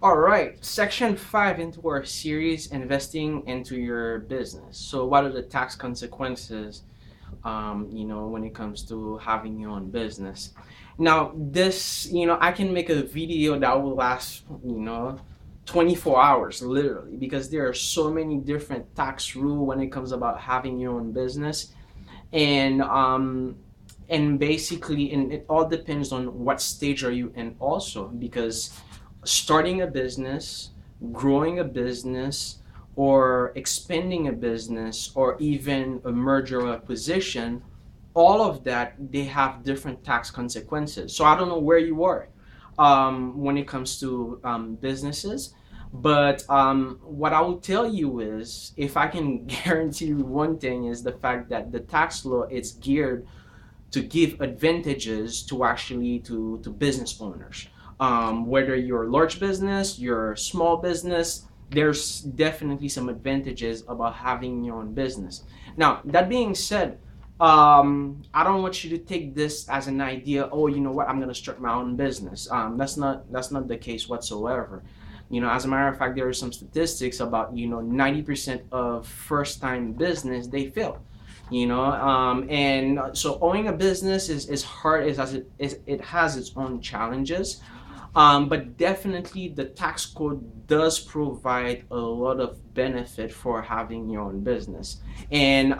All right, section 5 into our series, investing into your business. So, what are the tax consequences, when it comes to having your own business? Now, I can make a video that will last, 24 hours literally, because there are so many different tax rules when it comes about having your own business. And basically, and it all depends on what stage are you in also, because starting a business, growing a business, or expanding a business, or even a merger or acquisition, all of that, they have different tax consequences. So I don't know where you are when it comes to businesses, but what I will tell you is, if I can guarantee you one thing, is the fact that the tax law is geared to give advantages to actually to business owners. Whether you're a large business, you're a small business, there's definitely some advantages about having your own business. Now, that being said, I don't want you to take this as an idea. Oh, you know what? I'm gonna start my own business. That's not the case whatsoever. As a matter of fact, there are some statistics about 90% of first-time business they fail. And so owning a business is hard as it has its own challenges, but definitely the tax code does provide a lot of benefit for having your own business. And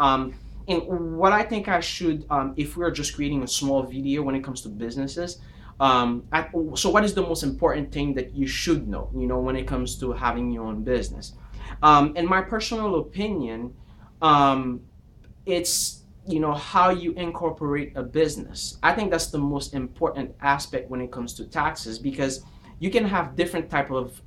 what I think I should, if we're just creating a small video when it comes to businesses, so what is the most important thing that you should know, when it comes to having your own business? In my personal opinion, um, it's how you incorporate a business. I think that's the most important aspect when it comes to taxes, because you can have different type of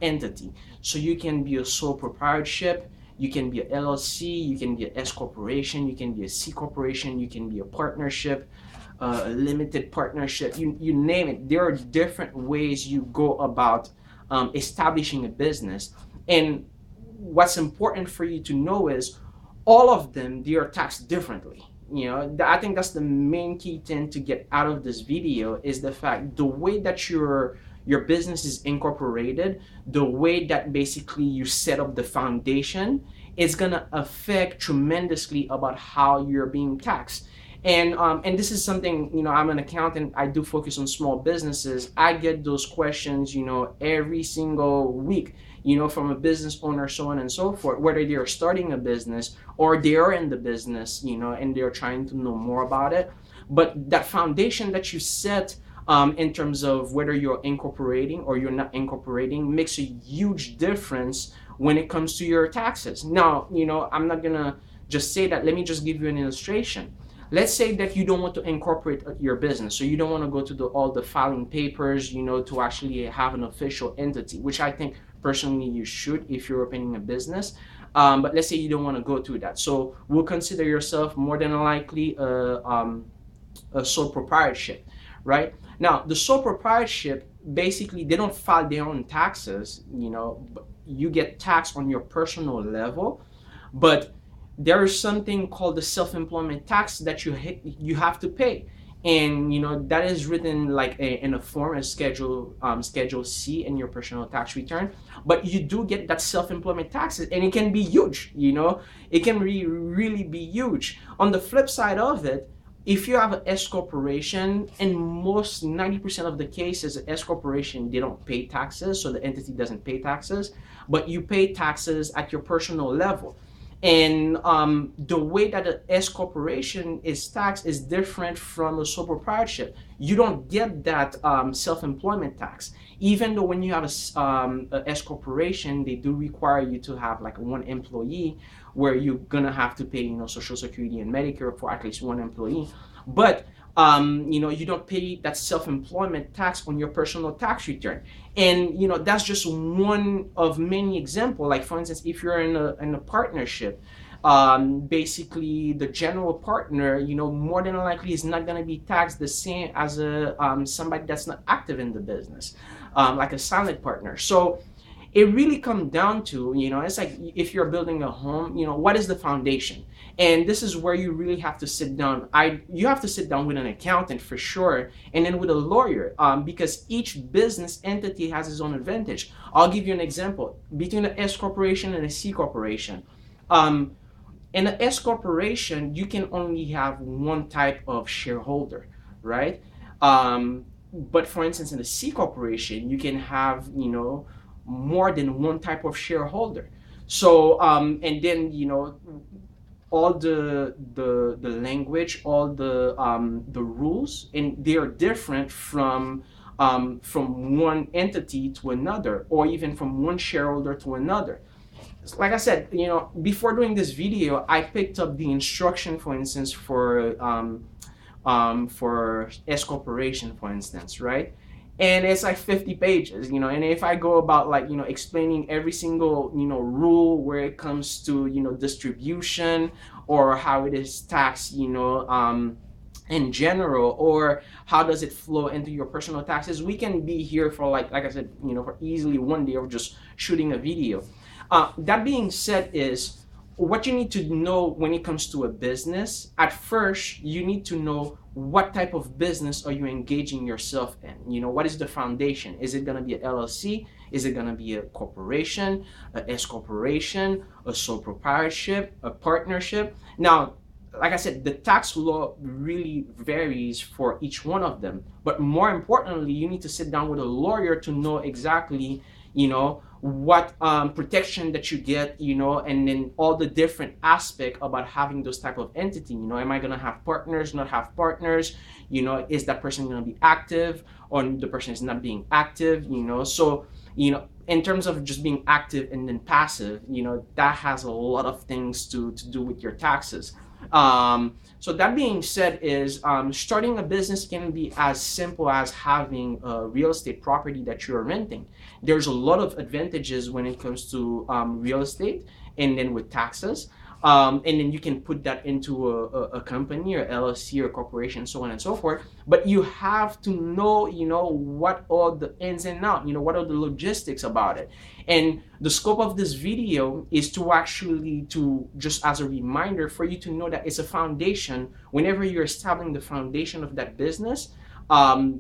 entity. So you can be a sole proprietorship, you can be a LLC, you can be a S corporation, you can be a C corporation, you can be a partnership, a limited partnership, you name it. There are different ways you go about establishing a business. And what's important for you to know is all of them, they are taxed differently. I think that's the main key thing to get out of this video, is the fact the way that your business is incorporated, the way that basically you set up the foundation, is going to affect tremendously about how you're being taxed. And this is something, I'm an accountant, I do focus on small businesses. I get those questions, every single week, from a business owner, so on and so forth, whether they're starting a business or they are in the business, and they're trying to know more about it. But that foundation that you set, in terms of whether you're incorporating or you're not incorporating, makes a huge difference when it comes to your taxes. Now, I'm not gonna just say that. Let me just give you an illustration. Let's say that you don't want to incorporate your business, so you don't want to go to all the filing papers, to actually have an official entity, which I think personally you should if you're opening a business. But let's say you don't want to go through that, so we'll consider yourself more than likely a sole proprietorship, right? Now, the sole proprietorship, basically, they don't file their own taxes. But you get taxed on your personal level, but there is something called the self-employment tax that you have to pay. And that is written like in a form as schedule C in your personal tax return. But you do get that self-employment taxes, and it can be huge. It can really be huge. On the flip side of it, if you have an S corporation, in most 90% of the cases, an S corporation, they don't pay taxes, so the entity doesn't pay taxes, but you pay taxes at your personal level. And the way that an S corporation is taxed is different from a sole proprietorship. You don't get that self-employment tax, even though when you have a S corporation, they do require you to have like one employee, where you're gonna have to pay, Social Security and Medicare for at least one employee. But you don't pay that self-employment tax on your personal tax return. And that's just one of many examples. Like, for instance, if you're in a partnership, basically the general partner, more than likely is not going to be taxed the same as a somebody that's not active in the business, like a silent partner. So it really comes down to, it's like if you're building a home, what is the foundation? And this is where you really have to sit down. You have to sit down with an accountant for sure, and then with a lawyer, because each business entity has its own advantage. I'll give you an example between an S corporation and a C corporation. Um, in an S corporation, you can only have one type of shareholder, right? But for instance, in a C corporation, you can have, more than one type of shareholder. So, and then, all the language, all the rules, and they are different from one entity to another, or even from one shareholder to another. Like I said, before doing this video, I picked up the instruction, for instance, for S corporation, for instance, right? And it's like 50 pages, and if I go about like, explaining every single, rule where it comes to, distribution, or how it is taxed, in general, or how does it flow into your personal taxes, we can be here for like I said, for easily one day of just shooting a video. That being said, is what you need to know when it comes to a business. At first, you need to know what type of business are you engaging yourself in. What is the foundation? Is it going to be an LLC? Is it going to be a corporation, a S corporation, a sole proprietorship, a partnership? Now, like I said, the tax law really varies for each one of them. But more importantly, you need to sit down with a lawyer to know exactly, what protection that you get, and then all the different aspect about having those type of entity. Am I going to have partners, not have partners? Is that person going to be active, or the person is not being active? So, in terms of just being active and then passive, that has a lot of things to do with your taxes. So that being said, is starting a business can be as simple as having a real estate property that you're renting. There's a lot of advantages when it comes to real estate, and then with taxes. And then you can put that into a company or LLC or corporation, so on and so forth. But you have to know, what are the ins and outs, what are the logistics about it. And the scope of this video is to actually, to just as a reminder for you to know that it's a foundation. Whenever you're establishing the foundation of that business,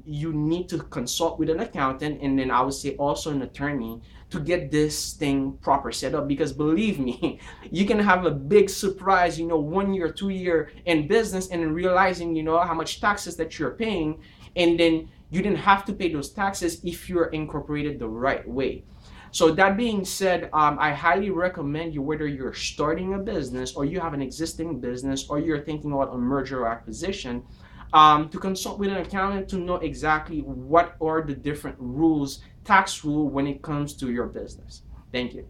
you need to consult with an accountant, and then I would say also an attorney, to get this thing proper set up. Because believe me, you can have a big surprise, 1 year, 2 year in business, and realizing, how much taxes that you're paying, and then you didn't have to pay those taxes if you're incorporated the right way. So that being said, I highly recommend you, whether you're starting a business, or you have an existing business, or you're thinking about a merger or acquisition, to consult with an accountant to know exactly what are the different rules, tax rule, when it comes to your business. Thank you.